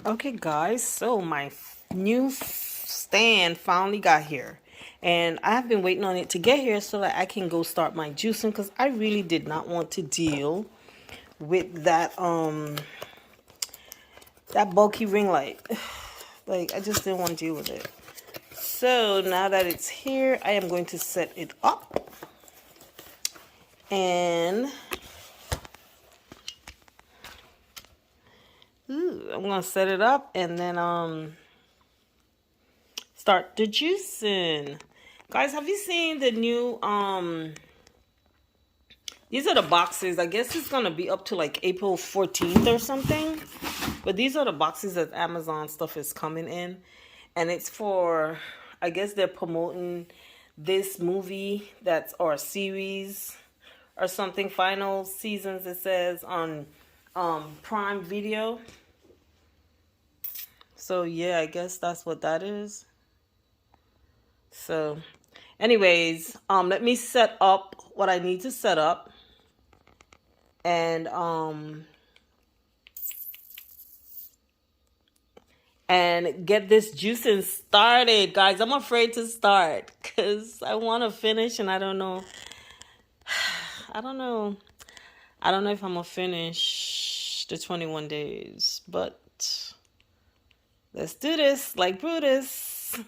Okay, guys, so my new stand finally got here. And I've been waiting on it to get here so that I can go start my juicing because I really did not want to deal with that bulky ring light. Like, I just didn't want to deal with it. So now that it's here, I am going to set it up. And I'm going to set it up and then start the juicing. Guys, have you seen the new these are the boxes. I guess it's gonna be up to like April 14th or something. But these are the boxes that Amazon stuff is coming in. And it's for, I guess they're promoting this movie that's, or a series or something, final seasons it says on Prime Video. So yeah, I guess that's what that is. So anyways, let me set up what I need to set up. And get this juicing started, guys. I'm afraid to start because I want to finish and I don't know. I don't know if I'm gonna finish the 21 days, but let's do this like Brutus.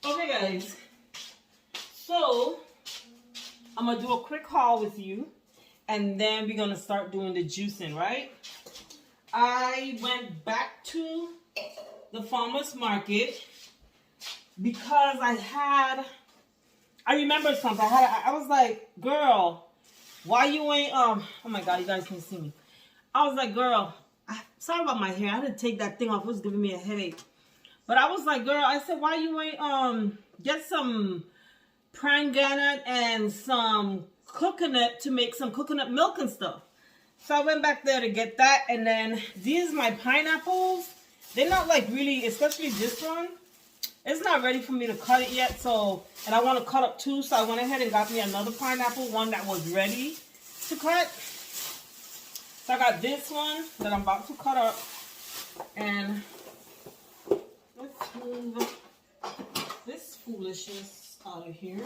Okay, guys. So I'm gonna do a quick haul with you, and then we're gonna start doing the juicing, right? I went back to the farmer's market because I remembered something. I was like, girl, why you ain't oh my god, you guys can see me. I was like, girl, sorry about my hair. I had to take that thing off. It was giving me a headache. But I was like, girl, I said, why you ain't get some pranganut and some coconut to make some coconut milk and stuff. So I went back there to get that. And then these my pineapples. They're not like really, especially this one. It's not ready for me to cut it yet. So, and I want to cut up too. So I went ahead and got me another pineapple, one that was ready to cut. So I got this one that I'm about to cut up. And let's move this foolishness out of here.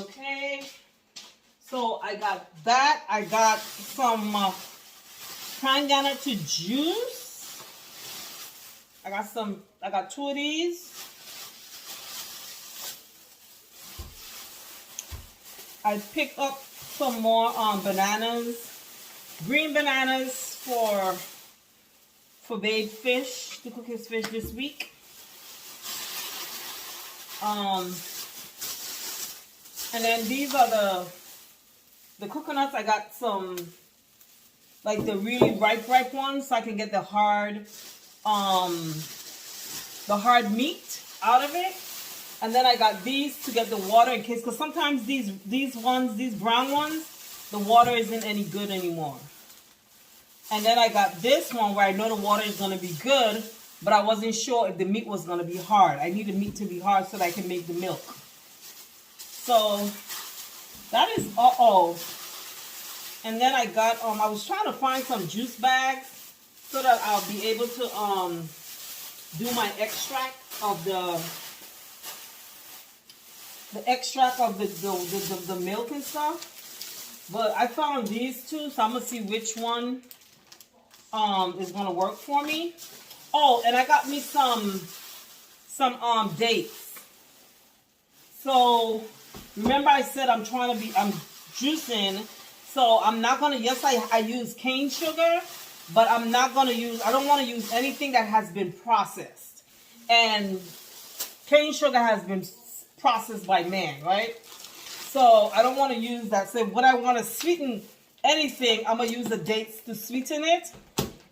Okay. So I got that. I got some Pangana to juice. I got two of these. I picked up some more bananas, green bananas for Babe Fish to cook his fish this week. And then these are the coconuts. I got some, like the really ripe ones, so I can get the hard meat out of it. And then I got these to get the water in case, because sometimes these brown ones, the water isn't any good anymore. And then I got this one where I know the water is going to be good, but I wasn't sure if the meat was going to be hard. I need the meat to be hard so that I can make the milk. So that is And then I got I was trying to find some juice bags so that I'll be able to do my extract of the milk and stuff. But I found these two, so I'm gonna see which one is gonna work for me. Oh, and I got me some dates. So remember I said I'm juicing, so I'm not gonna, yes, I use cane sugar, but I don't want to use anything that has been processed. And cane sugar has been processed by man, right? So I don't want to use that. So when I want to sweeten anything, I'm gonna use the dates to sweeten it,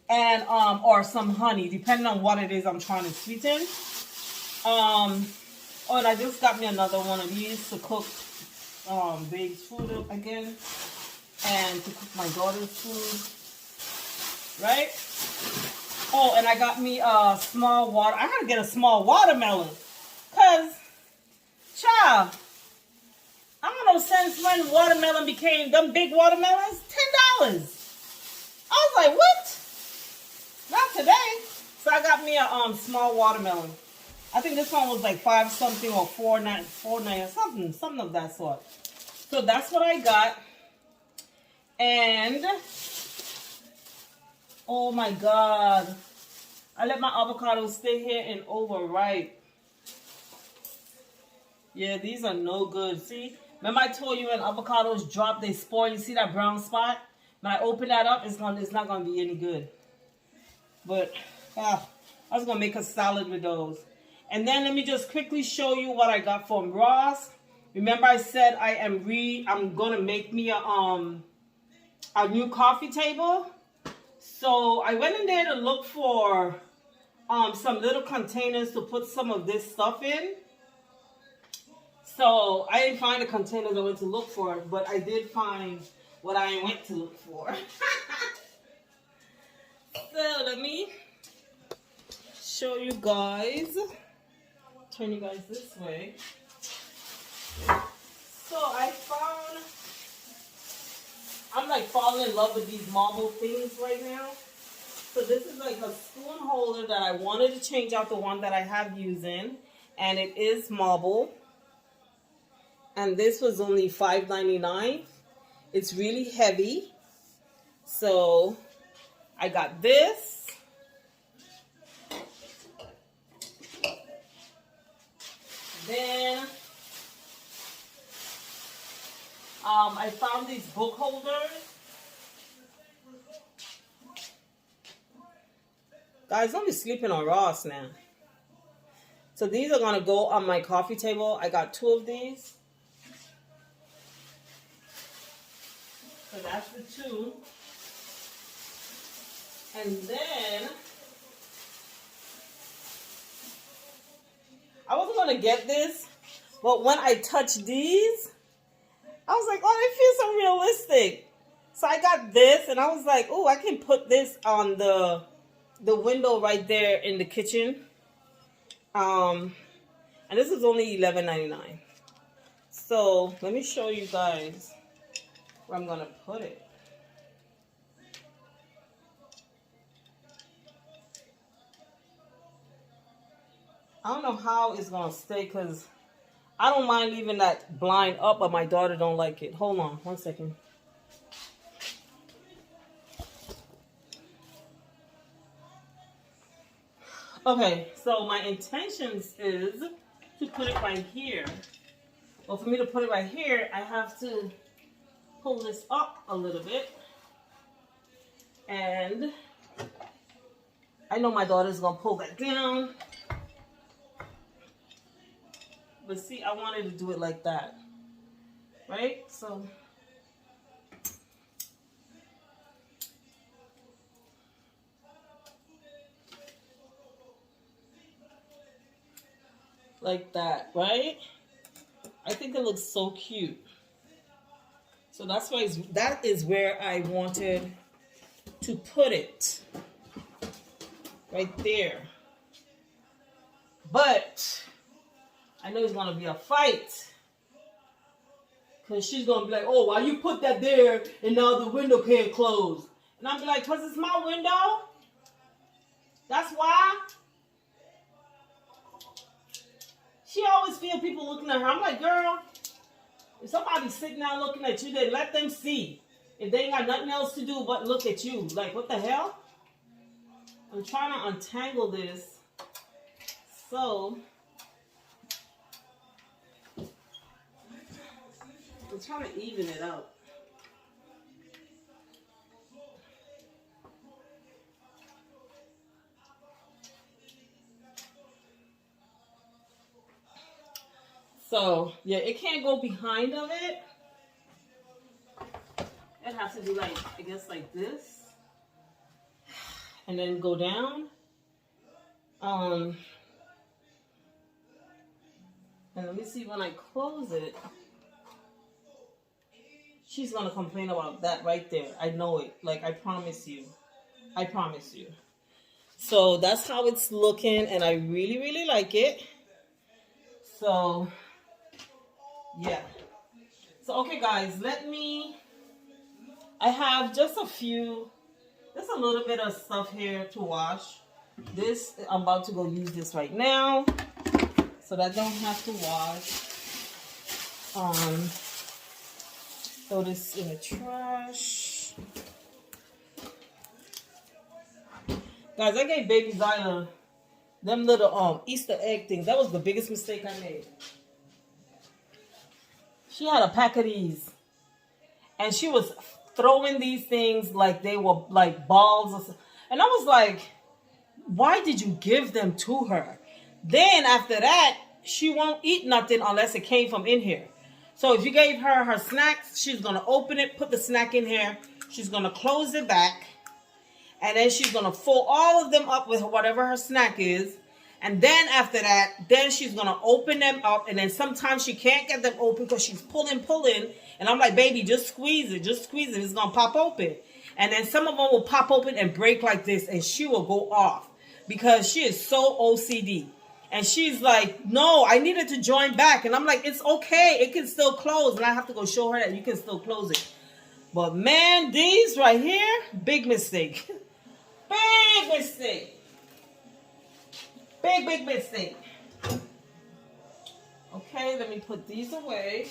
and or some honey, depending on what it is I'm trying to sweeten. Oh, and I just got me another one of these to cook Babe's food again, and to cook my daughter's food, right? Oh, and I got me a small water. I gotta get a small watermelon, cause child, I don't know, since when watermelon became them big watermelons, $10. I was like, what? Not today. So I got me a small watermelon. I think this one was like $5 something or $4.9 something of that sort. So that's what I got. And oh my God, I let my avocados stay here and overripe. Yeah, these are no good. See, remember I told you when avocados drop, they spoil. You see that brown spot? When I open that up, it's not gonna be any good. But I was gonna make a salad with those. And then let me just quickly show you what I got from Ross. Remember I said I'm gonna make me a new coffee table. So I went in there to look for some little containers to put some of this stuff in. So I didn't find the containers I went to look for, but I did find what I went to look for. So let me show you guys. Turn you guys this way. So I'm like falling in love with these marble things right now. So this is like a spoon holder that I wanted to change out the one that I have using, and it is marble. And this was only $5.99. It's really heavy. So I got this. Then I found these book holders. Guys, don't be sleeping on Ross now. So these are going to go on my coffee table. I got 2 of these. So that's the 2. And then I wasn't going to get this, but when I touched these, I was like, oh, they feel so realistic. So I got this, and I was like, oh, I can put this on the window right there in the kitchen. And this is only $11.99. So let me show you guys where I'm gonna put it. I don't know how it's gonna stay because I don't mind leaving that blind up, but my daughter don't like it. Hold on, 1 second. Okay, so my intentions is to put it right here. Well, for me to put it right here, I have to pull this up a little bit. And I know my daughter's gonna pull that down. But see, I wanted to do it like that. Right? So like that, right? I think it looks so cute. So that's why that is where I wanted to put it. Right there. But I know it's gonna be a fight. Cause she's gonna be like, oh, why you put that there and now the window can't close? And I'm be like, cause it's my window. That's why. She always feel people looking at her. I'm like, girl, if somebody's sitting down looking at you, then let them see. If they ain't got nothing else to do but look at you. Like, what the hell? I'm trying to untangle this. So I'm trying to even it out. So, yeah, it can't go behind of it. It has to be like, I guess like this. And then go down. And let me see when I close it. She's going to complain about that right there. I know it. Like, I promise you. I promise you. So, that's how it's looking. And I really, really like it. So, yeah. So, okay, guys. I have just a little bit of stuff here to wash. This, I'm about to go use this right now. So, that don't have to wash. Throw this in the trash. Guys, I gave baby Zyla them little Easter egg things. That was the biggest mistake I made. She had a pack of these. And she was throwing these things like they were like balls. And I was like, why did you give them to her? Then after that, she won't eat nothing unless it came from in here. So if you gave her snacks, she's going to open it, put the snack in here. She's going to close it back. And then she's going to fill all of them up with whatever her snack is. And then after that, then she's going to open them up. And then sometimes she can't get them open because she's pulling. And I'm like, baby, just squeeze it. Just squeeze it. It's going to pop open. And then some of them will pop open and break like this. And she will go off because she is so OCD. And she's like, no, I needed to join back. And I'm like, it's okay. It can still close. And I have to go show her that you can still close it. But man, these right here, big mistake. Big mistake. Big mistake. Okay, let me put these away.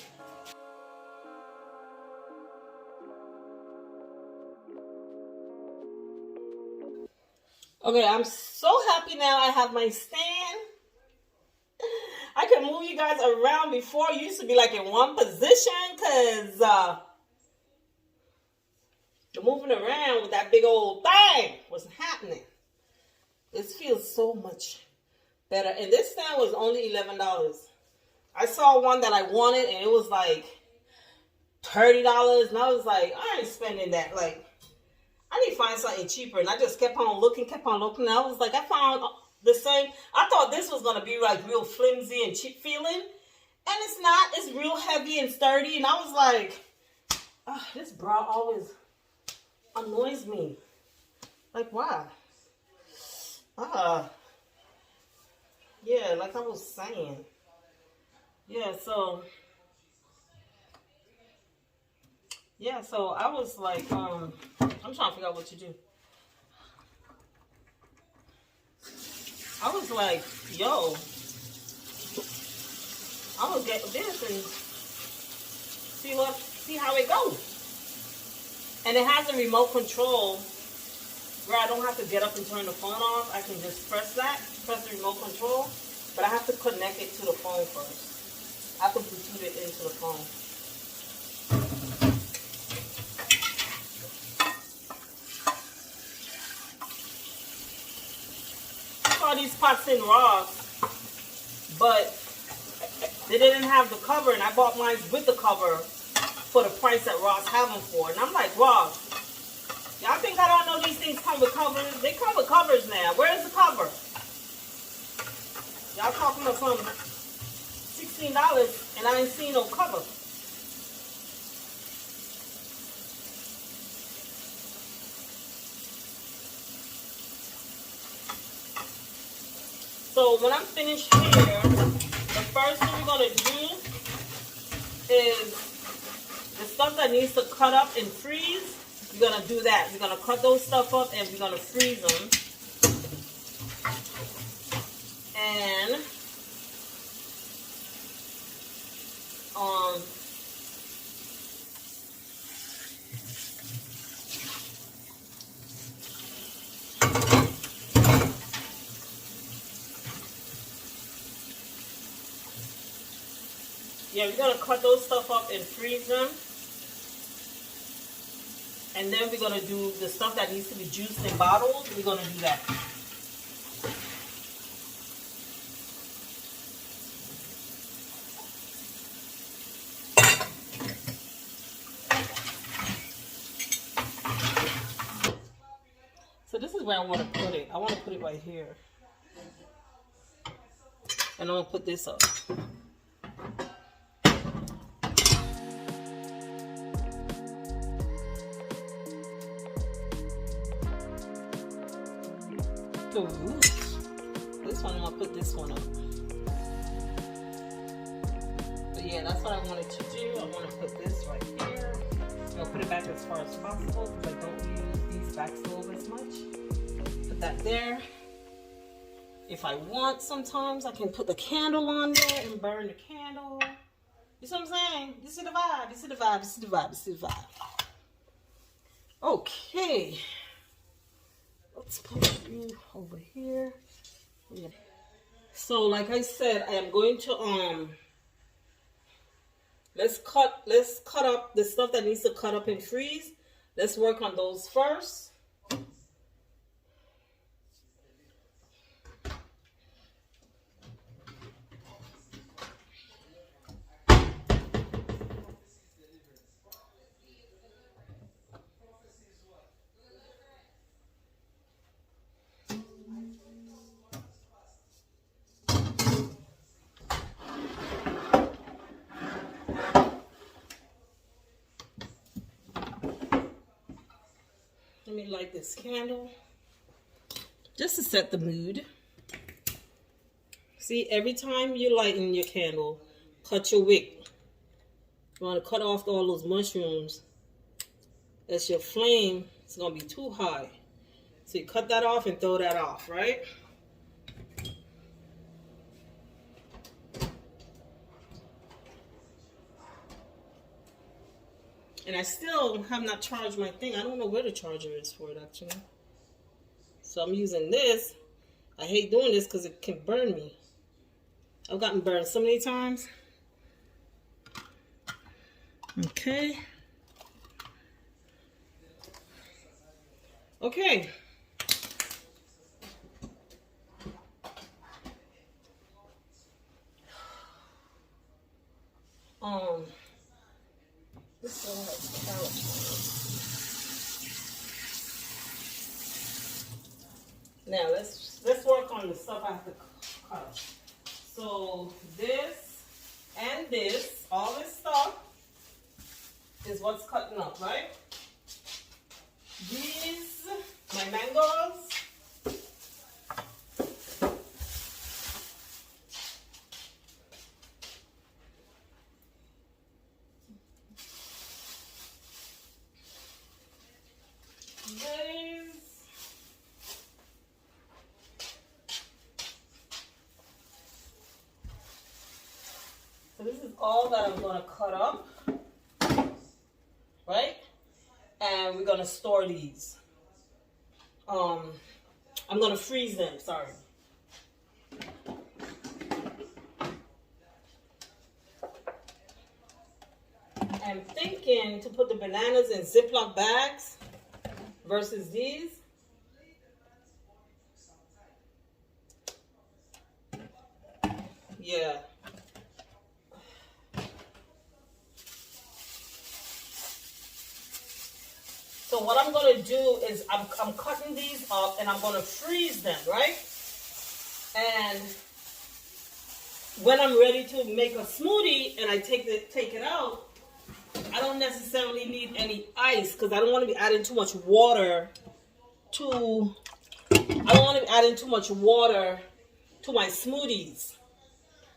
Okay, I'm so happy now I have my stand. I can move you guys around. Before you used to be like in one position because moving around with that big old thing wasn't happening. This feels so much better. And this stand was only $11. I saw one that I wanted and it was like $30. And I was like, I ain't spending that. Like, I need to find something cheaper. And I just kept on looking. And I was like, I found the same. I thought this was going to be like real flimsy and cheap feeling. And it's not. It's real heavy and sturdy. And I was like, oh, this bra always annoys me. Like, why? Yeah, like I was saying. Yeah, so I was like, I'm trying to figure out what to do. I was like, yo, I'm gonna get this and see how it goes. And it has a remote control where I don't have to get up and turn the phone off. I can just press the remote control, but I have to connect it to the phone first. I have to Bluetooth it into the phone. I saw these pots in Ross, but they didn't have the cover, and I bought mine with the cover for the price that Ross have them for. And I'm like, Ross, y'all think I don't know these things come with covers? They come with covers now. Where's the cover? Y'all talking about some $16 and I ain't seen no cover. So when I'm finished here, the first thing we're going to do is the stuff that needs to cut up and freeze. We're going to do that. We're going to cut those stuff up and we're going to freeze them. And yeah, we're going to cut those stuff up and freeze them. And then we're going to do the stuff that needs to be juiced in bottles. We're going to do that. So this is where I want to put it. I want to put it right here. And I'm going to put this up. Ooh, this one, I'm going to put this one up. But yeah, that's what I wanted to do. I want to put this right here. I'm going to put it back as far as possible because I don't use these back stove as much. Put that there. If I want, sometimes I can put the candle on there and burn the candle. You see what I'm saying? This is the vibe. This is the vibe. This is the vibe. This is the vibe. Okay. Let's put you over here. Yeah. So like I said, I am going to let's cut up the stuff that needs to cut up and freeze. Let's work on those first. Let me light this candle just to set the mood. See, every time you lighten your candle, cut your wick. You want to cut off all those mushrooms. That's your flame. It's going to be too high. So you cut that off and throw that off, right? And I still have not charged my thing. I don't know where the charger is for it, actually. So I'm using this. I hate doing this because it can burn me. I've gotten burned so many times. Okay. Okay. This one has couch. Now let's work on the stuff I have to cut. So this and this, all this stuff is what's cutting up, right? These, my mangoes. So all that I'm going to cut up, right? And we're going to store these. I'm going to freeze them, sorry. I'm thinking to put the bananas in Ziploc bags versus these. Yeah. So what I'm going to do is I'm cutting these up and I'm going to freeze them, right? And when I'm ready to make a smoothie and I take it out, I don't necessarily need any ice because I don't want to be adding too much water to my smoothies.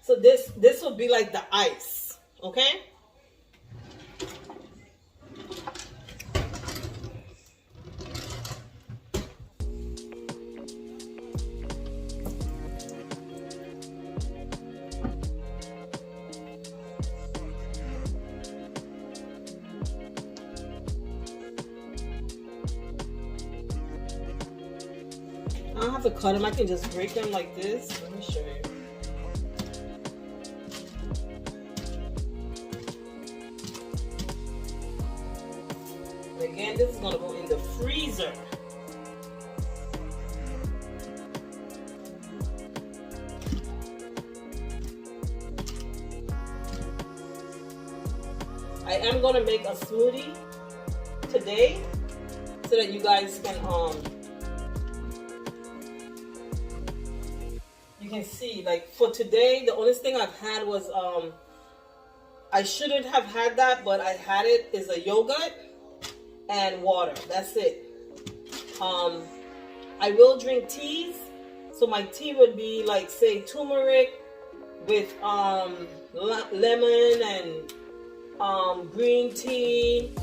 So this will be like the ice, okay? I don't have to cut them. I can just break them like this. Let me show you. And again, this is going to go in the freezer. I am going to make a smoothie today so that you guys can you can see, like for today, the only thing I've had was, I shouldn't have had that, but I had it, is a yogurt and water. That's it. I will drink teas. So my tea would be like, say, turmeric with lemon and green tea.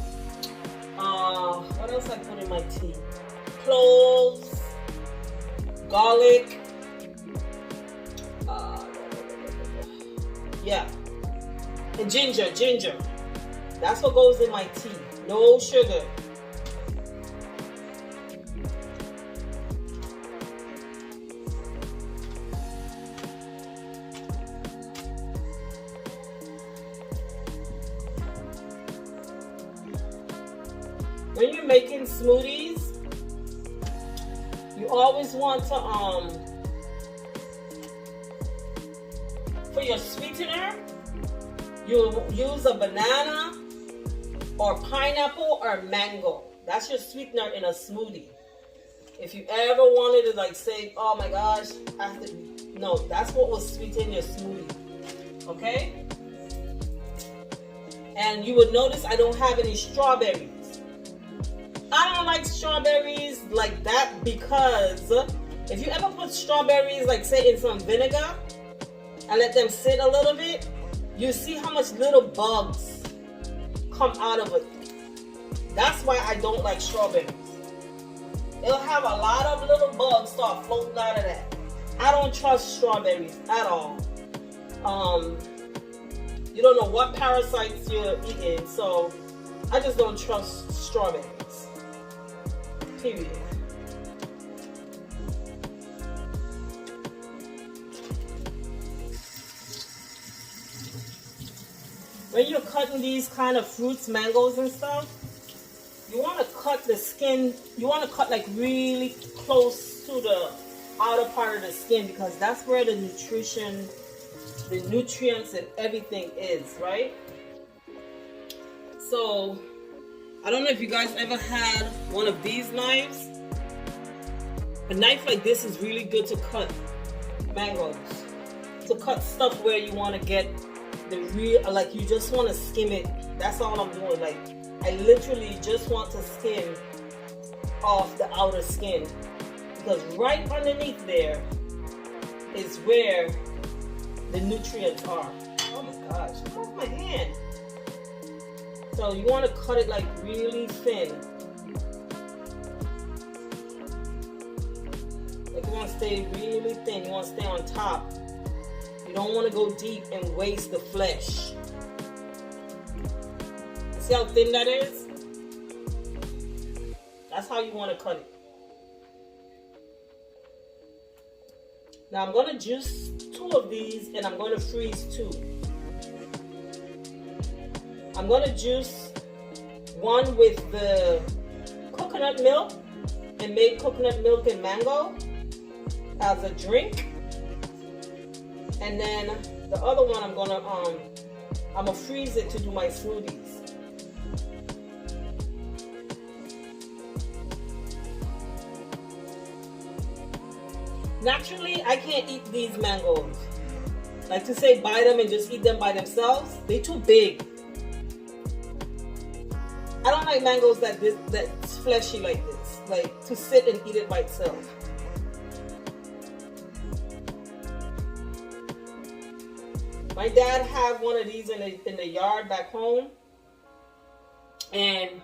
What else I put in my tea? Cloves, garlic. Yeah, and ginger. That's what goes in my tea. No sugar. When you're making smoothies, you always want to for your sweetener, you use a banana or pineapple or mango. That's your sweetener in a smoothie. If you ever wanted to like say, oh my gosh, no, that's what will sweeten your smoothie. Okay? And you would notice I don't have any strawberries. I don't like strawberries like that because if you ever put strawberries, like say in some vinegar, and let them sit a little bit, you see how much little bugs come out of it. That's why I don't like strawberries. It'll have a lot of little bugs start floating out of that. I don't trust strawberries at all. You don't know what parasites you're eating, so I just don't trust strawberries. Period. When you're cutting these kind of fruits, mangoes and stuff, you want to cut the skin, you want to cut like really close to the outer part of the skin because that's where the nutrition, the nutrients and everything is, right? So, I don't know if you guys ever had one of these knives. A knife like this is really good to cut mangoes, to cut stuff where you want to get the real, like you just want to skim it. That's all I'm doing. Like I literally just want to skim off the outer skin because right underneath there is where the nutrients are. Oh my gosh, come off my hand. So you want to cut it like really thin. Like you want to stay really thin. You want to stay on top. You don't want to go deep and waste the flesh. See how thin that is? That's how you want to cut it. Now I'm going to juice 2 of these and I'm going to freeze 2. I'm going to juice one with the coconut milk and make coconut milk and mango as a drink. And then the other one I'm gonna freeze it to do my smoothies. Naturally, I can't eat these mangoes. Like to say buy them and just eat them by themselves, they're too big. I don't like mangoes that's fleshy like this, like to sit and eat it by itself. My dad had one of these in the yard back home, and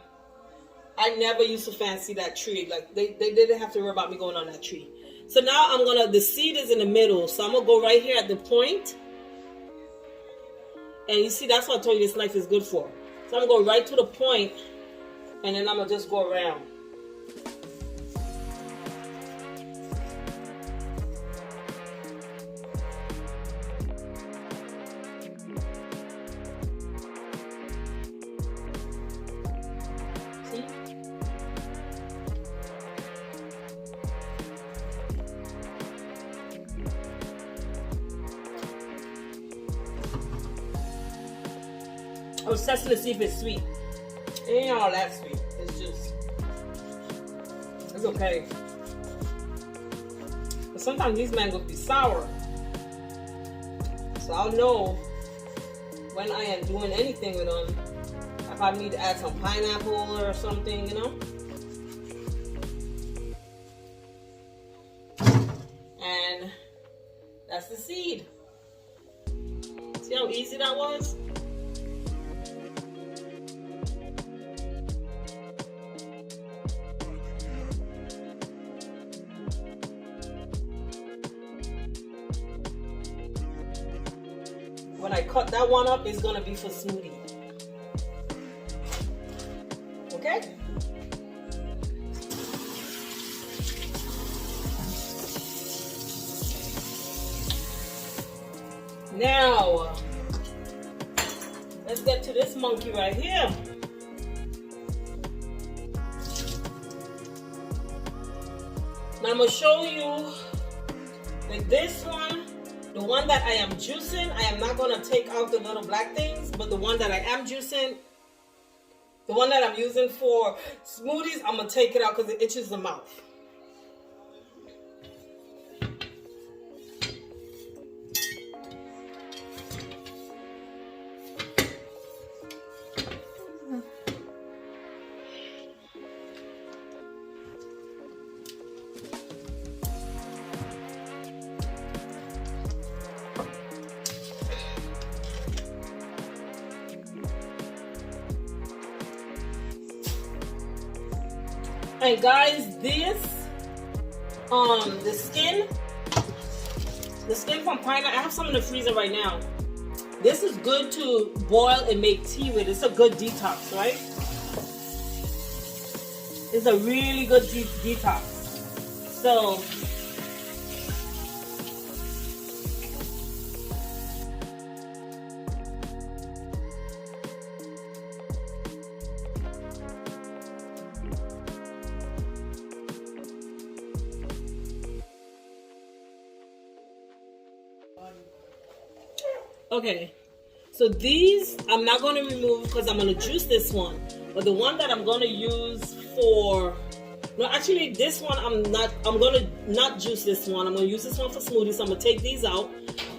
I never used to fancy that tree. Like they didn't have to worry about me going on that tree. So now the seed is in the middle, so I'm gonna go right here at the point, and you see that's what I told you this knife is good for. So I'm gonna go right to the point, and then I'm gonna just go around. See? I was testing to see if it's sweet. It ain't all that sweet. It's okay. But sometimes these mangoes be sour. So I'll know when I am doing anything with them. I probably need to add some pineapple or something, you know. And that's the seed. See how easy that was? When I cut that one up, it's gonna be for smoothie. Okay? Now, let's get to this monkey right here. Now I'm gonna show you that this one, the one that I am juicing, I am not going to take out the little black things, but the one that I am juicing, the one that I'm using for smoothies, I'm going to take it out because it itches the mouth. And guys, this the skin from pineapple, I have some in the freezer right now. This is good to boil and make tea with. It's a good detox, right? It's a really good detox. So okay, so these I'm not going to remove because I'm going to juice this one. But the one that I'm going to use for, no, actually this one I'm going to not juice this one. I'm going to use this one for smoothies. So I'm going to take these out.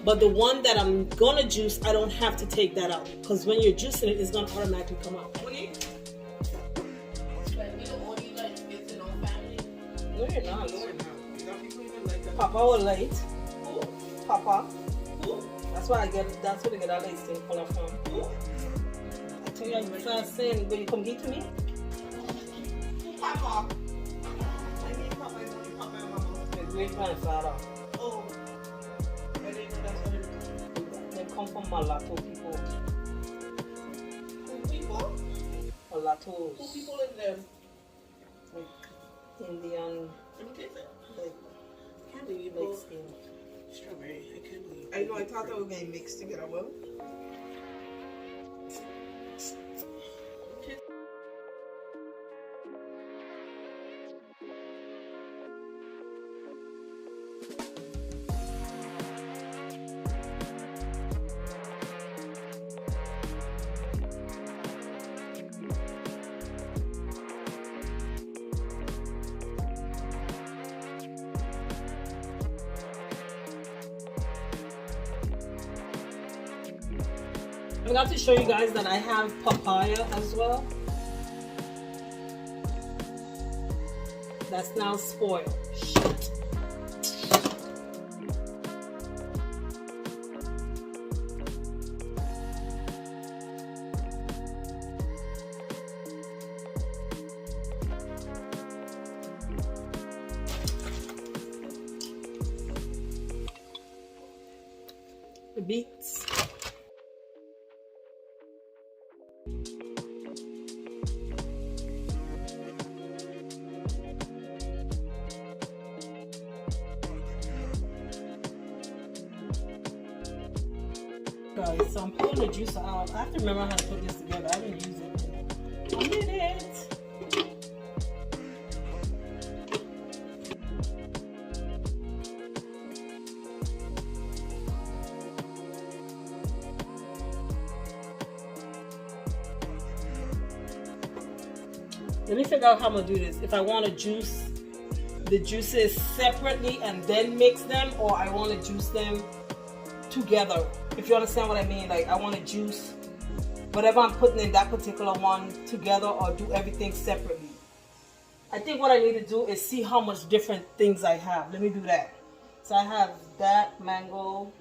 But the one that I'm going to juice, I don't have to take that out. Because when you're juicing it, it's going to automatically come out. No, you're not. Papa will late. Papa. That's why I get a late thing for the phone. I tell you, I'm first saying, will you come get to me? Papa. I need Papa. I don't need Papa and Mama. The great grandfather. Oh. I didn't know that's what it is. They come from Malato people. People? tomatoes. Who people in them? Like Indian, Let me taste it. like I can't believe Mexican. strawberry. I can't believe. I know. I thought they were going to mix together well. I forgot to show you guys that I have papaya as well. That's now spoiled. Shit. The beets. Guys, so I'm pulling the juice out. I have to remember how to put this together. I didn't use it. I did it. Let me figure out how I'm gonna do this. If I want to juice the juices separately and then mix them, or I want to juice them together. If you understand what I mean, like I want to juice whatever I'm putting in that particular one together, or do everything separately. I think what I need to do is see how much different things I have. Let me do that. So I have that mango.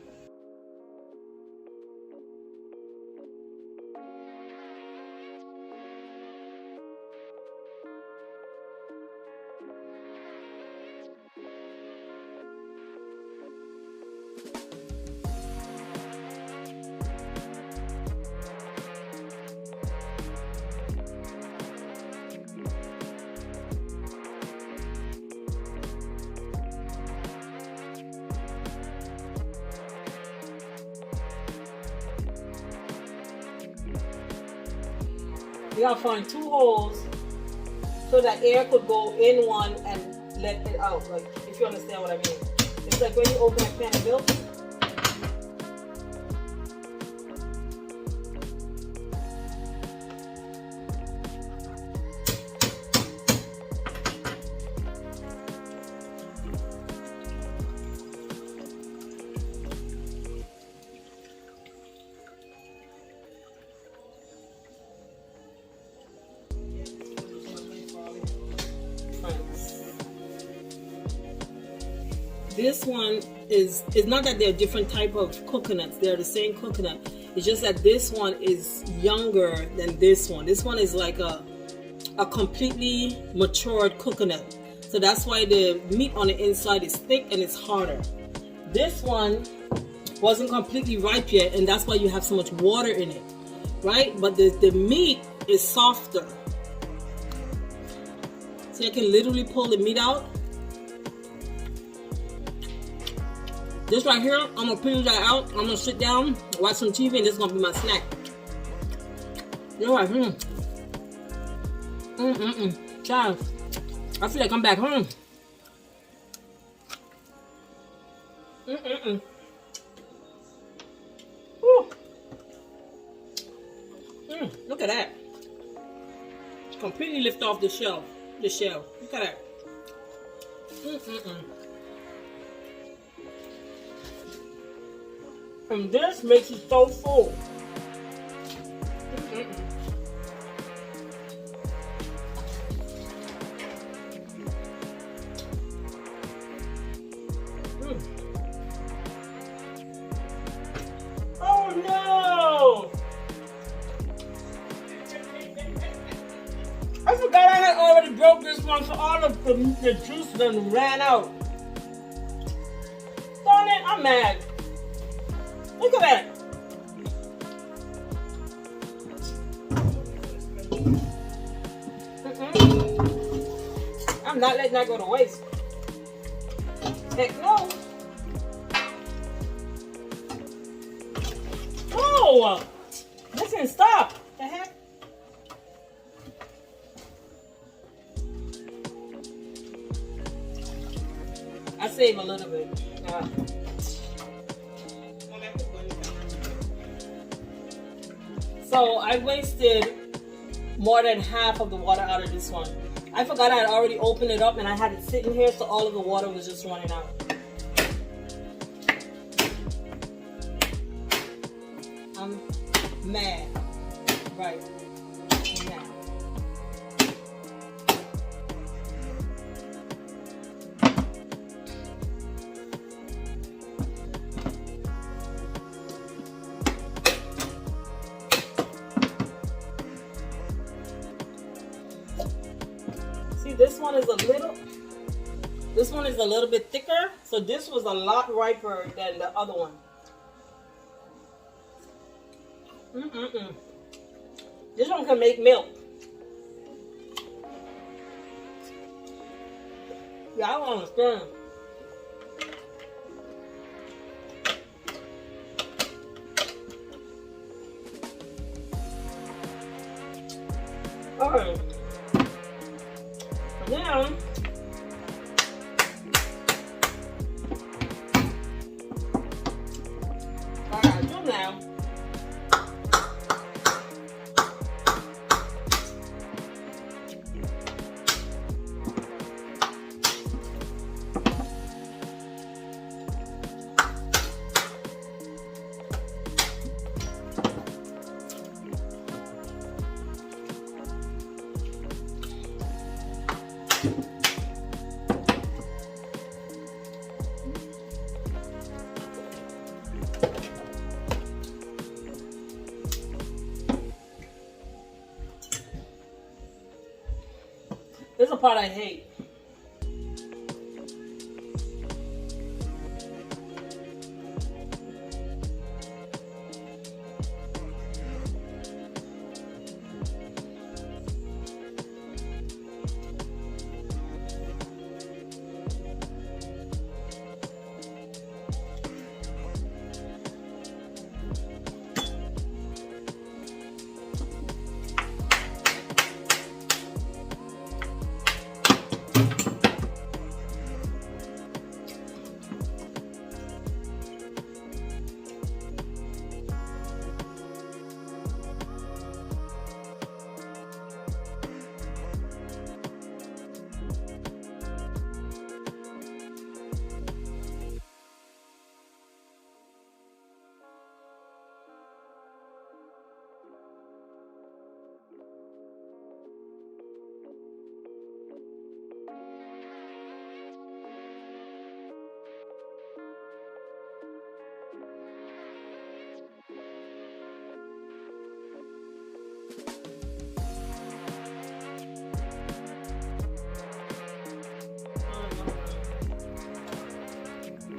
You gotta find 2 holes so that air could go in one and let it out. Like, if you understand what I mean. It's like when you open a can of milk. This one is, it's not that they're different type of coconuts. They're the same coconut. It's just that this one is younger than this one. This one is like a completely matured coconut. So that's why the meat on the inside is thick and it's harder. This one wasn't completely ripe yet, and that's why you have so much water in it, right? But the meat is softer. So you can literally pull the meat out. This right here, I'm gonna peel that out. I'm gonna sit down, watch some TV, and this is gonna be my snack. You know what? Child, I feel like I'm back home. Look at that. Completely lift off the shell. Look at that. And this makes it so full. Oh no! I forgot I had already broke this one, so all of the juice then ran out. Darn it, I'm mad. Look at that. I'm not letting that go to waste. Heck no. No! Listen, stop. The heck? I save a little bit. So I wasted more than half of the water out of this one. I forgot I had already opened it up and I had it sitting here, so all of the water was just running out. I'm mad. Right. Now. See, this one is a little bit thicker, so this was a lot riper than the other one. This one can make milk. Yeah, I don't understand. Alright. So now, what I do now, this is a part I hate.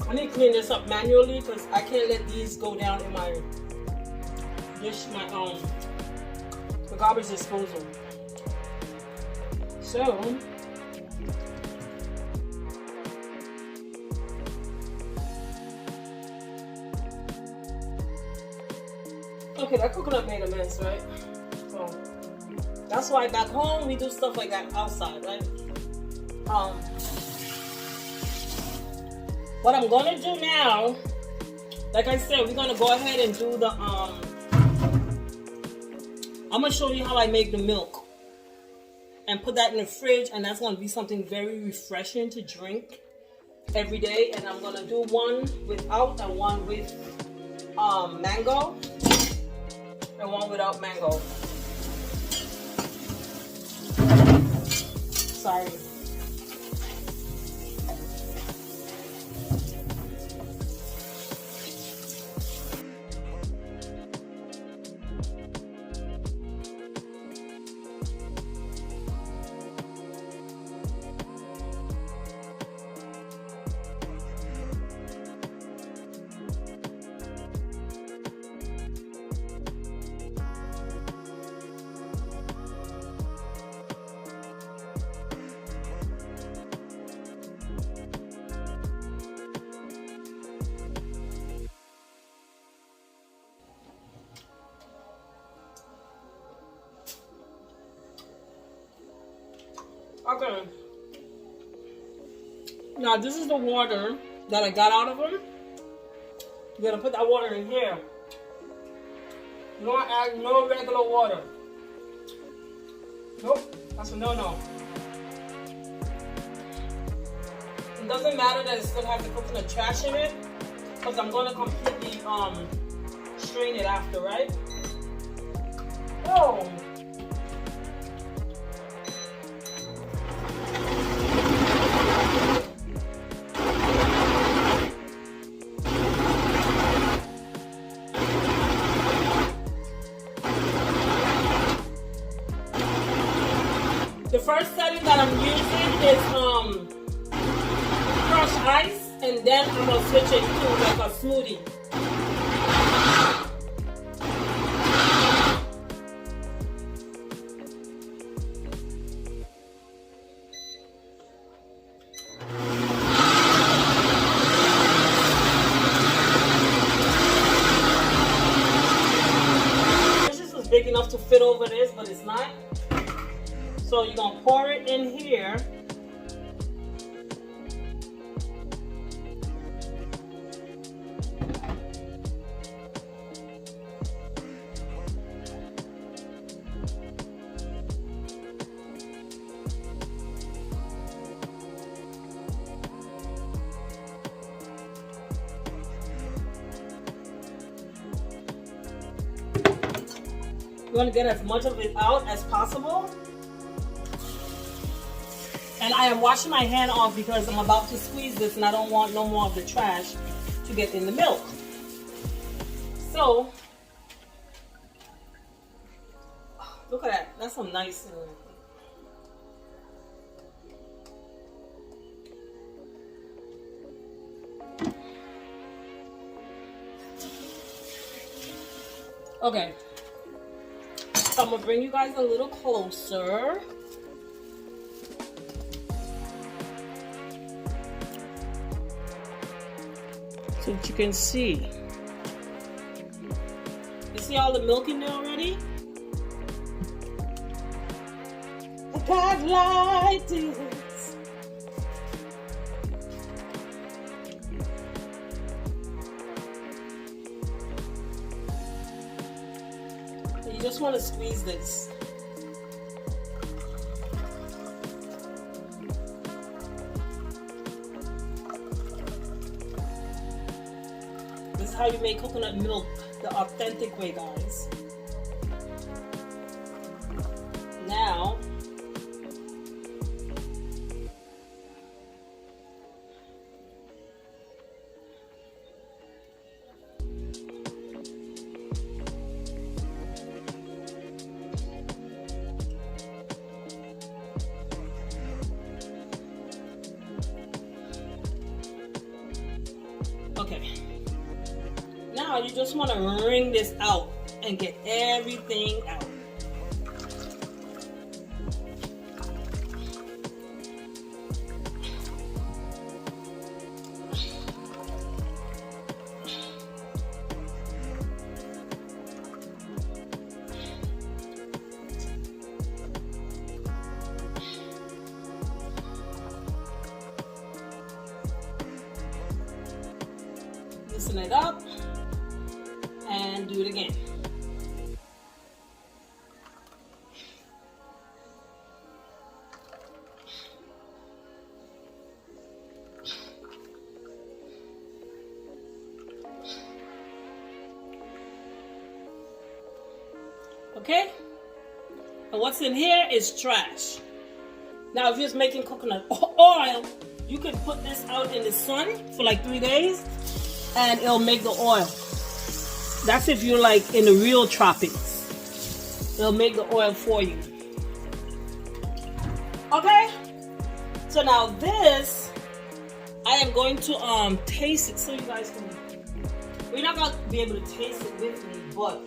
I need to clean this up manually because I can't let these go down in my dish, the garbage disposal. So okay, that coconut made a mess, right? So that's why back home we do stuff like that outside, right? What I'm gonna do now, like I said, we're gonna go ahead and do the I'm gonna show you how I make the milk and put that in the fridge, and that's gonna be something very refreshing to drink every day. And I'm gonna do one without and one with mango and one without mango. Sorry. Okay. Now this is the water that I got out of them. You're gonna put that water in here. You don't add no regular water. Nope, that's a no-no. It doesn't matter that it still has the coconut trash in it, because I'm gonna completely strain it after, right? Oh. The first setting that I'm using is crushed ice, and then I'm gonna switch it to like a smoothie. This is big enough to fit over this, but it's not. So you're gonna pour it in here. You want to get as much of it out as possible. And I am washing my hand off because I'm about to squeeze this and I don't want no more of the trash to get in the milk. So, look at that. That's some nice. Okay. So I'm going to bring you guys a little closer. So that you can see. You see all the milk in there already? God like this. You just want to squeeze this. This is how you make coconut milk the authentic way, guys. Now, okay. Now you just want to wring this out and get everything out. Loosen it up. And do it again. Okay? And what's in here is trash. Now, if you're just making coconut oil, you can put this out in the sun for like 3 days and it'll make the oil. That's if you're like in the real tropics. It'll make the oil for you. Okay? So now this, I am going to taste it so you guys can, we're not gonna be able to taste it with me, but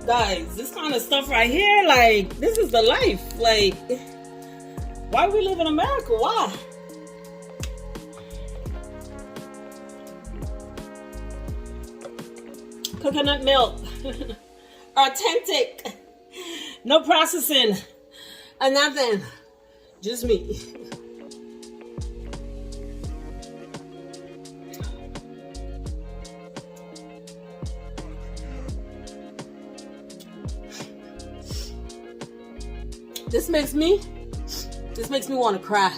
guys, this kind of stuff right here, like, this is the life. Like, why we live in America? Why? Coconut milk. Authentic. No processing. And nothing. Just me. This makes me want to cry.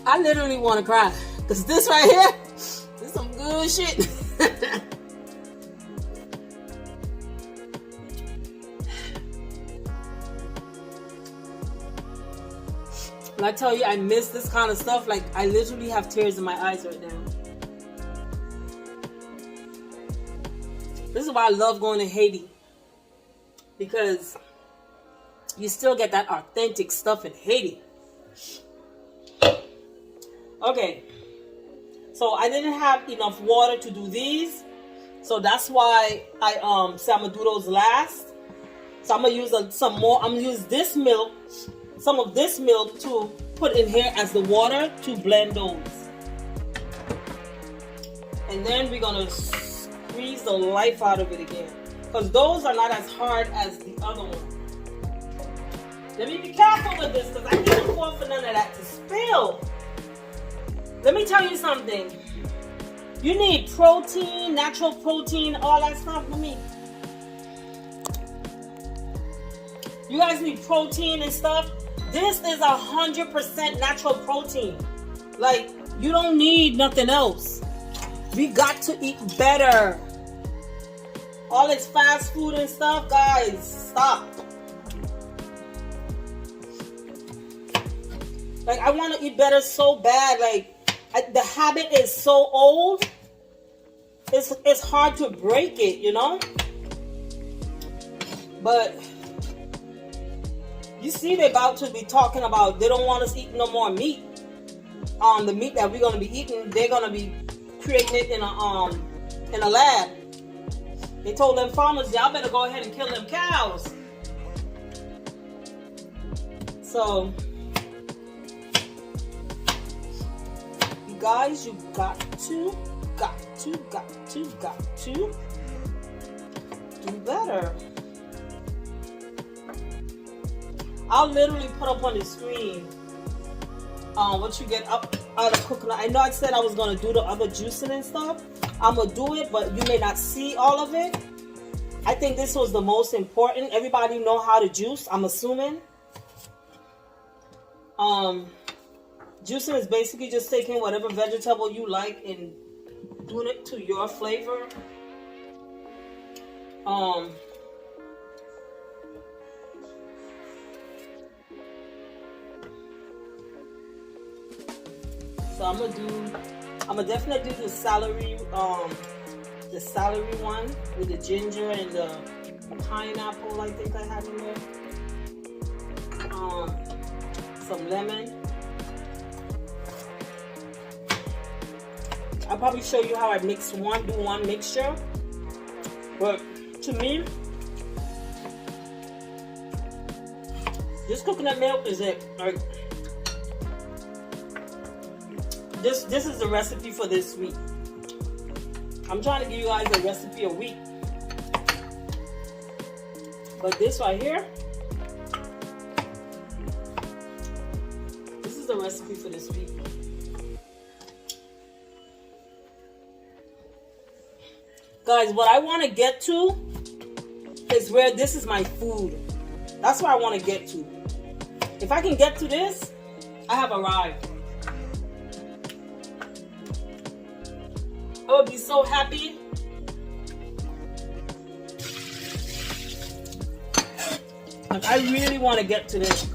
I literally want to cry. Because this right here, this is some good shit. When I tell you I miss this kind of stuff, like I literally have tears in my eyes right now. This is why I love going to Haiti. Because you still get that authentic stuff in Haiti. Okay, so I didn't have enough water to do these, so that's why I say I'm gonna do those last. So I'm gonna use some more. I'm gonna use this milk, some of this milk to put in here as the water to blend those, and then we're gonna squeeze the life out of it again, because those are not as hard as the other one. Let me be careful with this, because I can't afford for none of that to spill. Let me tell you something. You need protein, natural protein, all that stuff. You guys need protein and stuff. This is 100% natural protein. Like, you don't need nothing else. We got to eat better. All this fast food and stuff, guys, stop. Like, I want to eat better so bad. Like, the habit is so old, it's hard to break it, you know? But you see, they're about to be talking about they don't want us eating no more meat. The meat that we're gonna be eating, they're gonna be creating it in a lab. They told them farmers, y'all better go ahead and kill them cows. So guys, you got to do better. I'll literally put up on the screen what you get up out of coconut. I know I said I was gonna do the other juicing and stuff. I'm gonna do it, but you may not see all of it. I think this was the most important. Everybody know how to juice, I'm assuming. Juicing is basically just taking whatever vegetable you like and doing it to your flavor. So I'm gonna definitely do the celery one with the ginger and the pineapple. I think I have in there. Some lemon. I'll probably show you how I do one mixture. But to me, this coconut milk is it. Like, this is the recipe for this week. I'm trying to give you guys a recipe a week. But this right here, this is the recipe for this week. Guys, what I want to get to is where this is my food. That's where I want to get to. If I can get to this, I have arrived. I would be so happy. Like, I really want to get to this.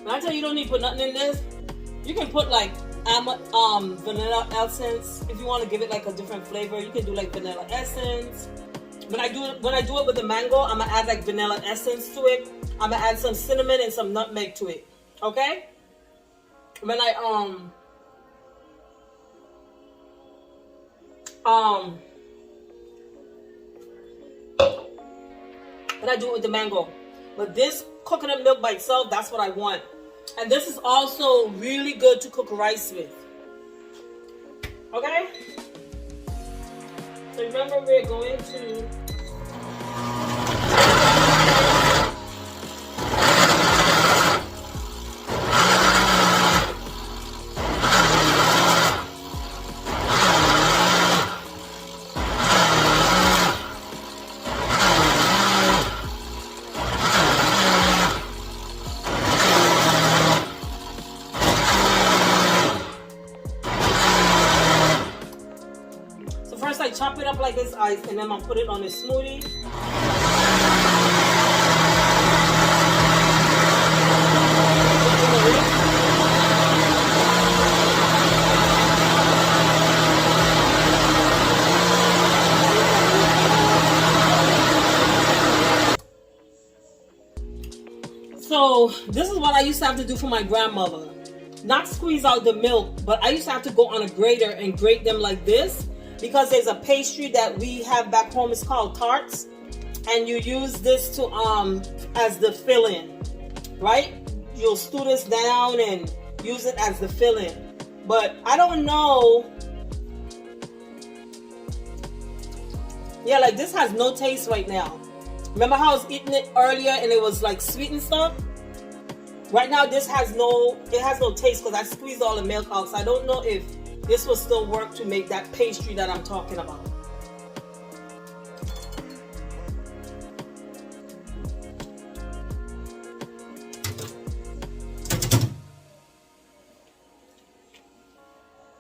When I tell you don't need to put nothing in this, you can put like vanilla essence. If you want to give it like a different flavor, you can do like vanilla essence. When I do it with the mango, I'm gonna add like vanilla essence to it. I'm gonna add some cinnamon and some nutmeg to it. Okay? When I do it with the mango. But this coconut milk by itself, that's what I want. And this is also really good to cook rice with. Okay? So remember, we're going to chop it up like this, ice, and then I'll put it on a smoothie. So this is what I used to have to do for my grandmother. Not squeeze out the milk, but I used to have to go on a grater and grate them like this. Because there's a pastry that we have back home, it's called tarts, and you use this to as the fill-in, right? You'll stew this down and use it as the fill-in. But I don't know. Yeah, like this has no taste right now. Remember how I was eating it earlier and it was like sweet and stuff? Right now this has no taste because I squeezed all the milk out, so I don't know if this will still work to make that pastry that I'm talking about.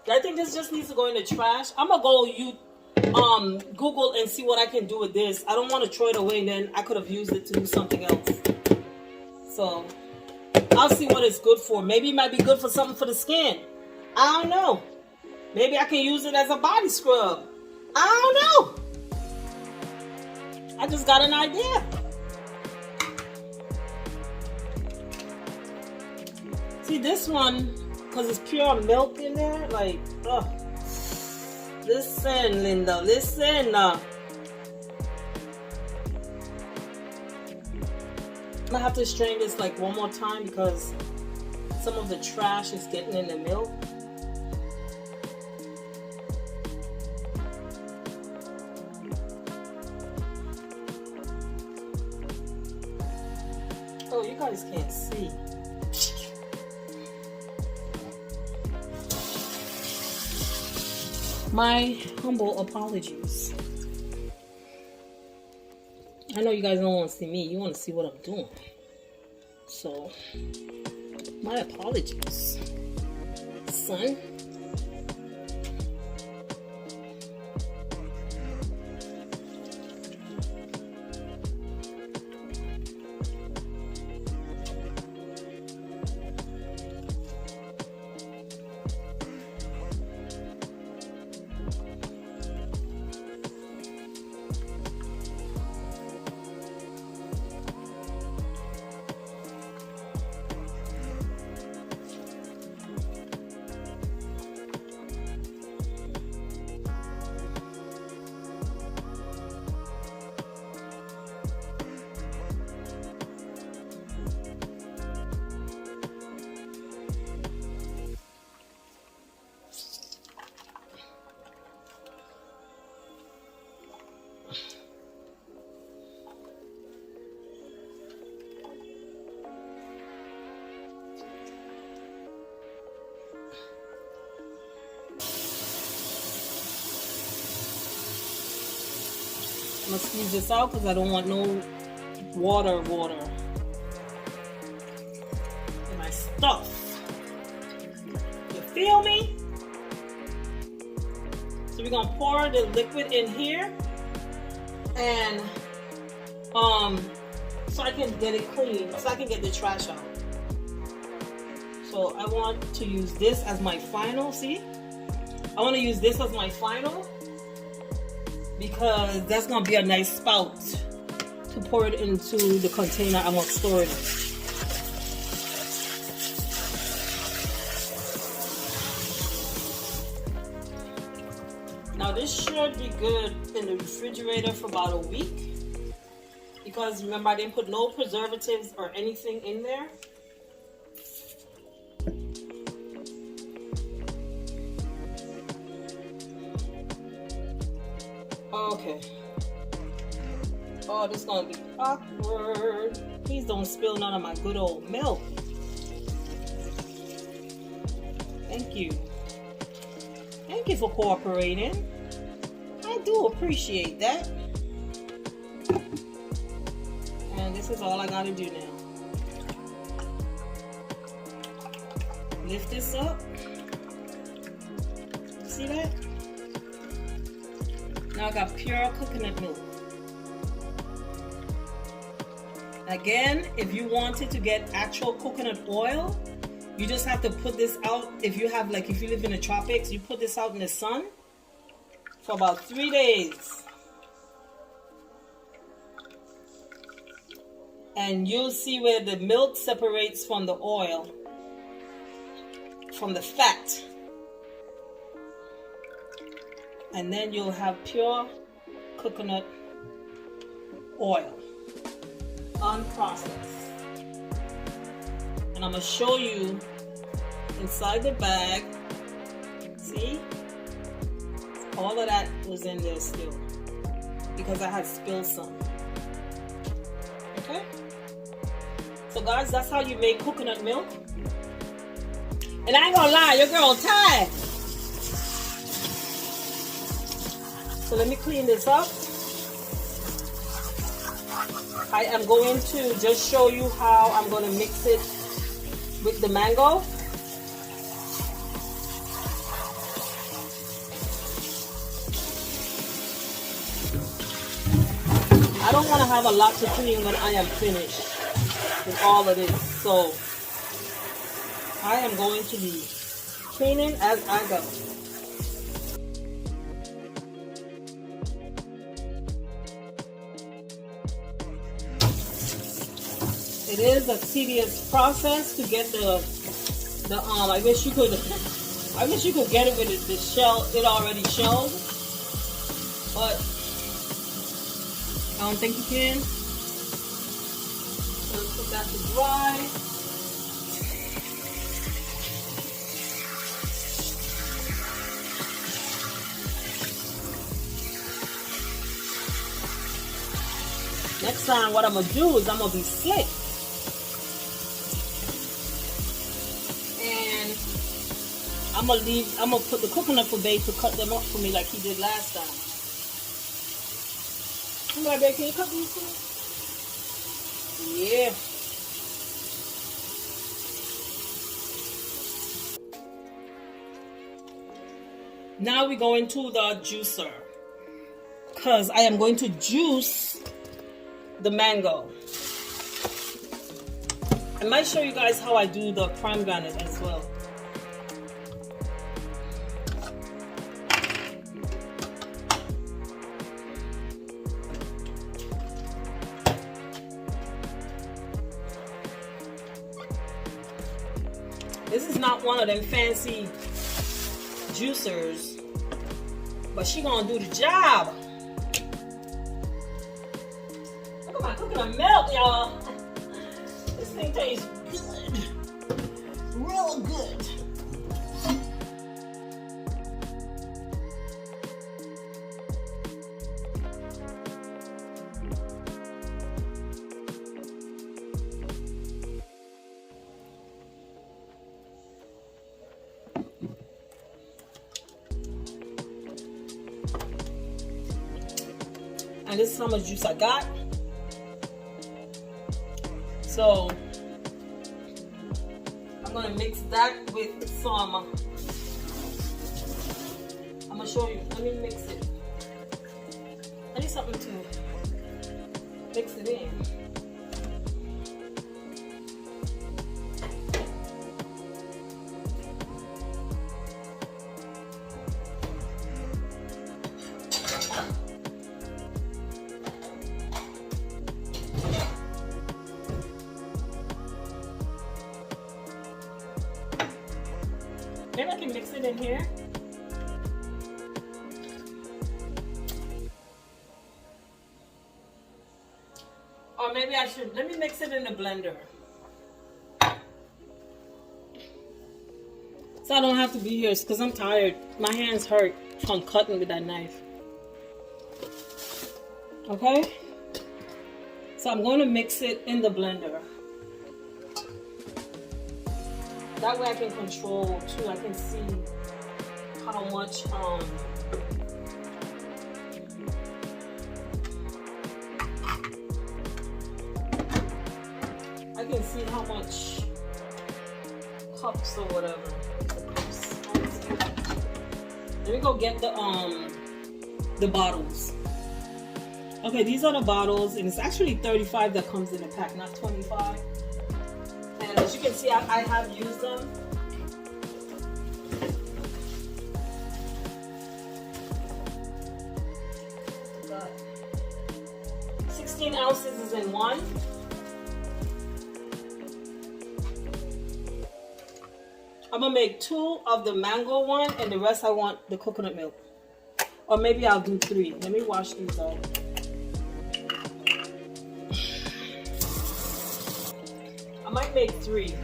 I think this just needs to go in the trash. I'm gonna go Google and see what I can do with this. I don't want to throw it away and then I could have used it to do something else. So I'll see what it's good for. Maybe it might be good for something for the skin. I don't know. Maybe I can use it as a body scrub. I don't know. I just got an idea. See this one, because it's pure milk in there, like, ugh. Listen, Linda, listen. I'm gonna have to strain this like one more time because some of the trash is getting in the milk. Oh, you guys can't see. My humble apologies. I know you guys don't want to see me. You want to see what I'm doing. So, my apologies, son. I'm gonna squeeze this out because I don't want no water in my stuff. You feel me? So we're gonna pour the liquid in here, and so I can get it clean, so I can get the trash out. So I want to use this as my final. See, I want to use this as my final, because that's going to be a nice spout to pour it into the container I want to store it in. this should be good in the refrigerator for about a week. Because remember, I didn't put no preservatives or anything in there. Okay. Oh, this is gonna be awkward. Please don't spill none of my good old milk. Thank you. Thank you for cooperating. I do appreciate that. And this is all I gotta do now. Lift this up. See that? Now I got pure coconut milk. Again, if you wanted to get actual coconut oil, you just have to put this out. If you have, like, if you live in the tropics, you put this out in the sun for about 3 days. And you'll see where the milk separates from the oil, from the fat. And then you'll have pure coconut oil, unprocessed. And I'm going to show you inside the bag. See? All of that was in there still because I had spilled some. Okay? So guys, that's how you make coconut milk. And I ain't gonna lie, your girl tired. So let me clean this up. I am going to just show you how I'm going to mix it with the mango. I don't want to have a lot to clean when I am finished with all of this. So I am going to be cleaning as I go. It is a tedious process to get the I wish you could get it with the shell, it already shelled, but I don't think you can. So let's put that to dry. Next time what I'm gonna do is I'm gonna be slick. I'm gonna put the coconut for Babe to cut them up for me like he did last time. Come on, Babe, can you cut these for me? Yeah. Now we go into the juicer, because I am going to juice the mango. I might show you guys how I do the pomegranate as well. This is not one of them fancy juicers, but she gonna do the job. Look at my coconut milk, y'all. This thing tastes good, real good. And this is how much juice I got. So I'm gonna mix that with some. I'm gonna show you. Let me mix it. I need something to mix it in. Maybe I can mix it in here. Actually, let me mix it in the blender. So I don't have to be here because I'm tired. My hands hurt from cutting with that knife. Okay? So I'm going to mix it in the blender. That way I can control too. I can see how much I can see how much cups or whatever. Let me go get the bottles. Okay, these are the bottles, and it's actually 35 that comes in a pack, not 25. And as you can see, I have used them. Got 16 ounces is in one. I'm gonna make 2 of the mango one, and the rest I want the coconut milk. Or maybe I'll do 3. Let me wash these out. I might make 3.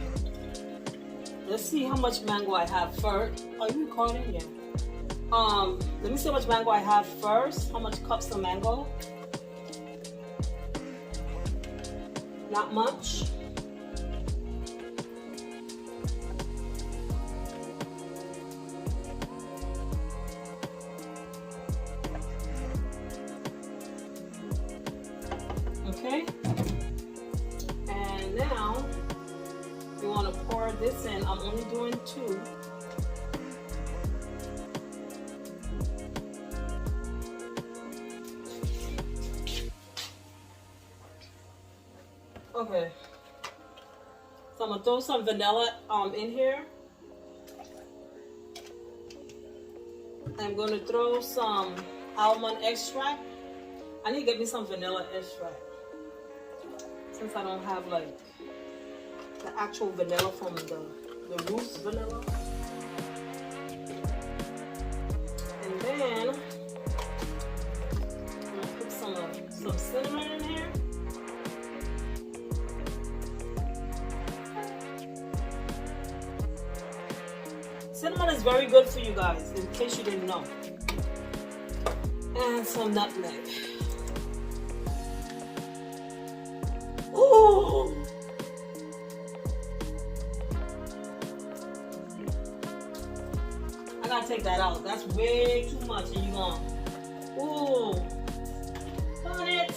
Let's see how much mango I have first. Are you recording? Yeah. Let me see how much mango I have first. How much cups of mango? Not much. Okay, and now we want to pour this in. I'm only doing 2. Okay, so I'm gonna throw some vanilla in here. I'm gonna throw some almond extract. I need to get me some vanilla extract, since I don't have like the actual vanilla from the Roots vanilla. And then I'm gonna put some cinnamon in here. Cinnamon is very good for you guys, in case you didn't know. And some nutmeg. Ooh. I gotta take that out. That's way too much, and you going, ooh, done it.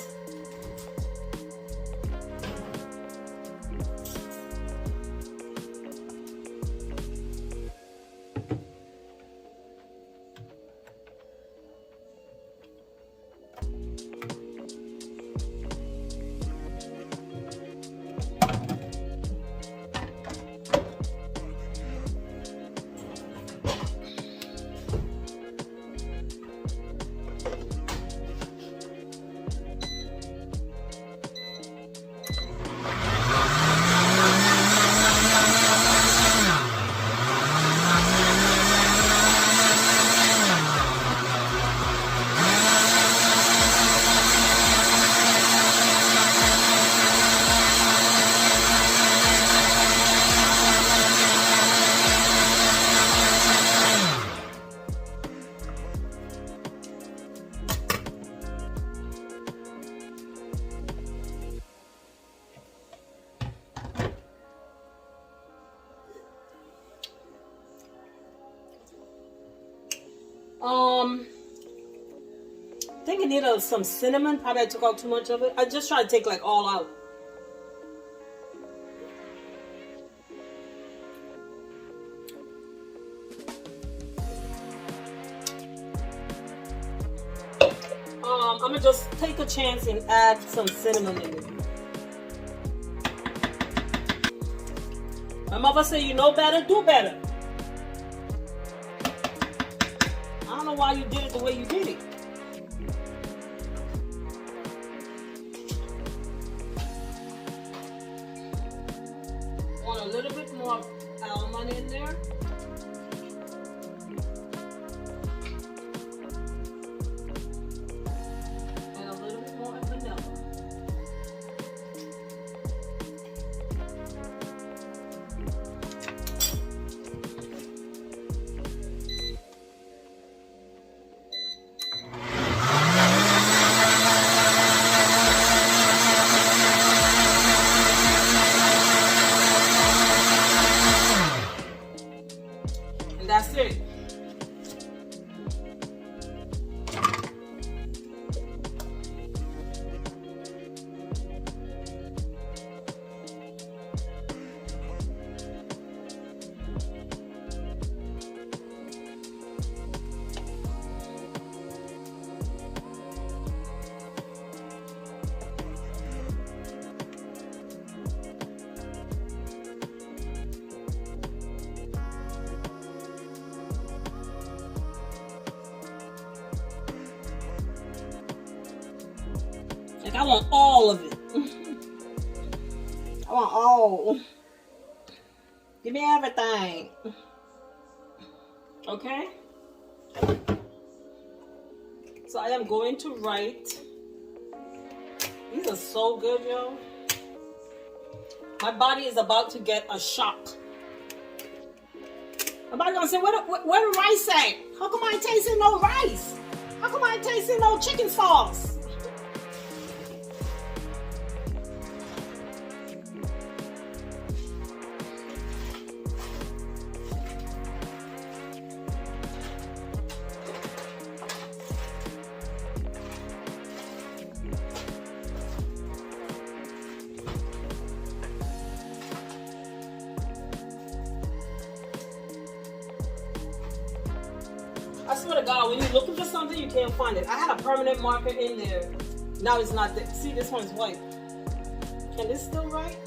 I think it needed some cinnamon. Probably I took out too much of it. I just try to take like all out. I'm gonna just take a chance and add some cinnamon in it. My mother said, you know better, do better. I don't know why you did it the way you did it. Want a little bit more almond in there. And a little bit more vanilla. it. Like, I want all of it. I want all. Give me everything. Okay? So I am going to write. These are so good, yo. My body is about to get a shock. My body gonna say, where the rice at? How come I ain't tasting no rice? How come I ain't tasting no chicken sauce? I swear to God, when you're looking for something, you can't find it. I had a permanent marker in there. Now it's not there. See, this one's white. Can this still write?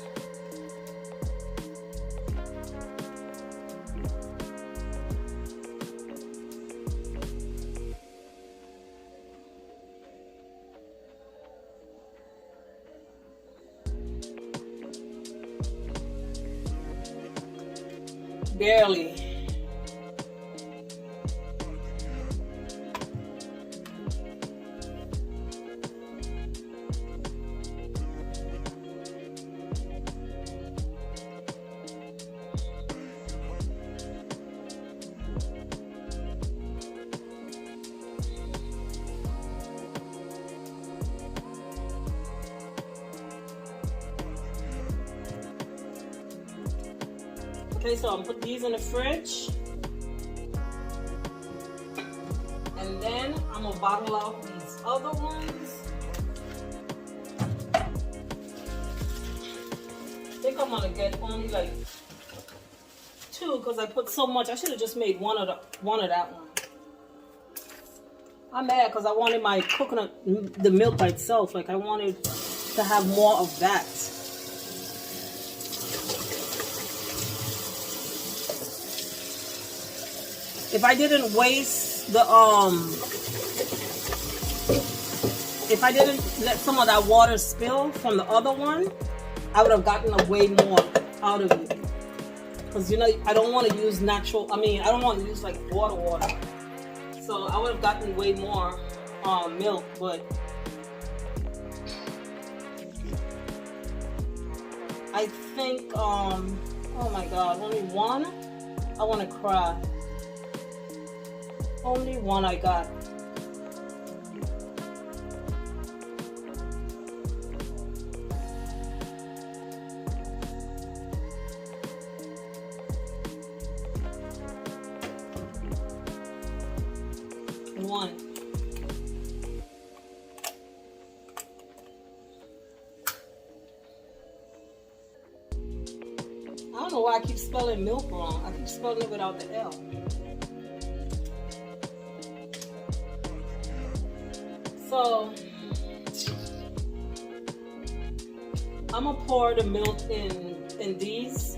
Barely. Okay, so I'm gonna put these in the fridge. And then I'm gonna bottle out these other ones. I think I'm gonna get only like 2 because I put so much. I should have just made one of that one. I'm mad because I wanted my coconut, the milk by itself. Like I wanted to have more of that. If I didn't waste the if I didn't let some of that water spill from the other one, I would have gotten way more out of it. Because you know, I don't want to use natural. I don't want to use like water. So I would have gotten way more milk, but I think oh my God, only one. I want to cry. Only one I got. One. I don't know why I keep spelling milk wrong. I keep spelling it without the L. So I'm gonna pour the milk in these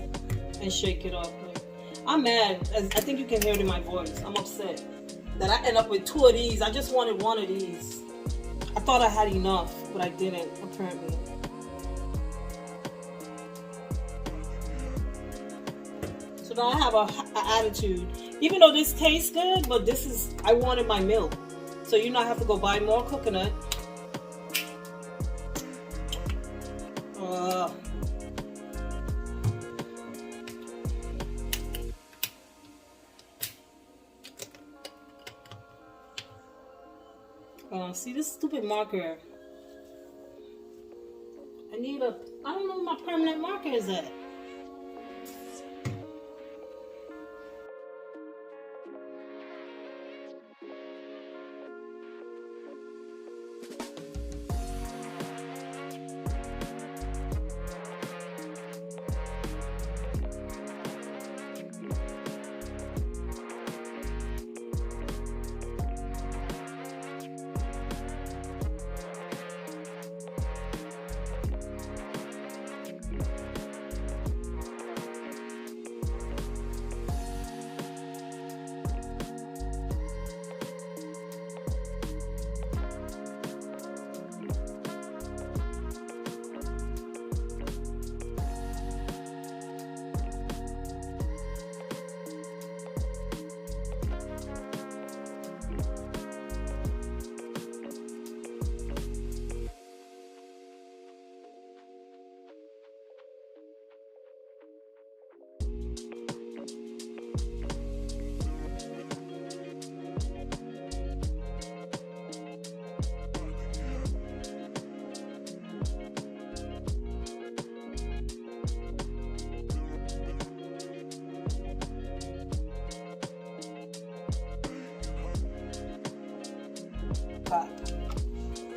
and shake it up. I'm mad. I think you can hear it in my voice. I'm upset that I end up with 2 of these. I just wanted 1 of these. I thought I had enough, but I didn't, apparently. So now I have an attitude. Even though this tastes good, but this is, I wanted my milk. So you know I have to go buy more coconut. See this stupid marker. I don't know where my permanent marker is at.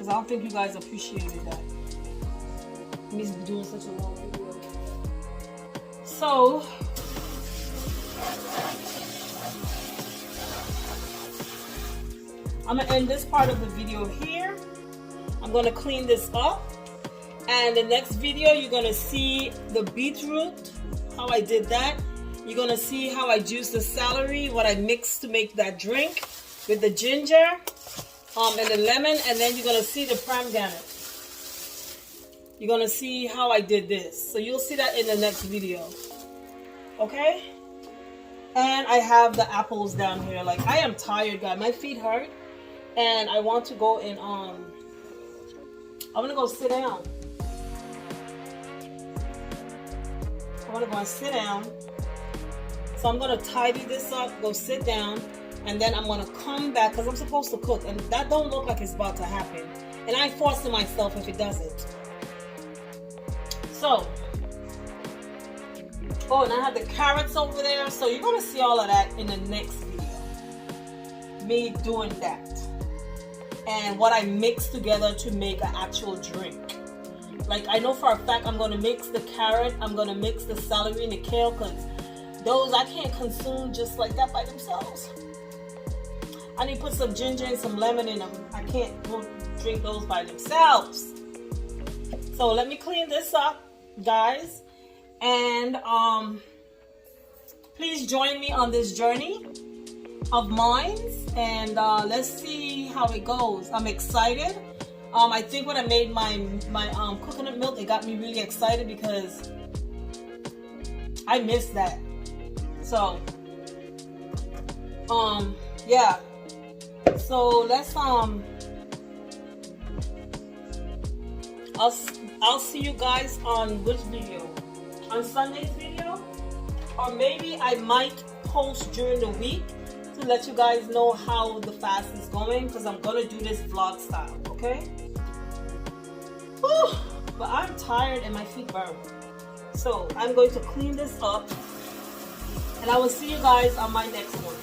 because I don't think you guys appreciated that. Me doing such a long video. So, I'm gonna end this part of the video here. I'm gonna clean this up. And the next video, you're gonna see the beetroot, how I did that. You're gonna see how I juiced the celery, what I mixed to make that drink with the ginger and the lemon, and then you're gonna see the pomegranate. You're gonna see how I did this. So you'll see that in the next video. Okay? And I have the apples down here. Like, I am tired, guys. My feet hurt. And I want to go and I'm gonna go sit down. I want to go and sit down. So I'm going to tidy this up, go sit down, and then I'm going to come back because I'm supposed to cook. And that don't look like it's about to happen. And I force myself if it doesn't. So, oh, and I have the carrots over there. So you're going to see all of that in the next video. Me doing that. And what I mix together to make an actual drink. Like, I know for a fact I'm going to mix the carrot, I'm going to mix the celery and the kale, because those I can't consume just like that by themselves. I need to put some ginger and some lemon in them. I can't drink those by themselves. So let me clean this up, guys. And please join me on this journey of mine. And let's see how it goes. I'm excited. I think when I made my coconut milk, it got me really excited because I missed that. So, yeah. So let's I'll see you guys on which video? On Sunday's video, or maybe I might post during the week to let you guys know how the fast is going, because I'm gonna do this vlog style. Okay. Whew, but I'm tired and my feet burn. So I'm going to clean this up, and I will see you guys on my next one.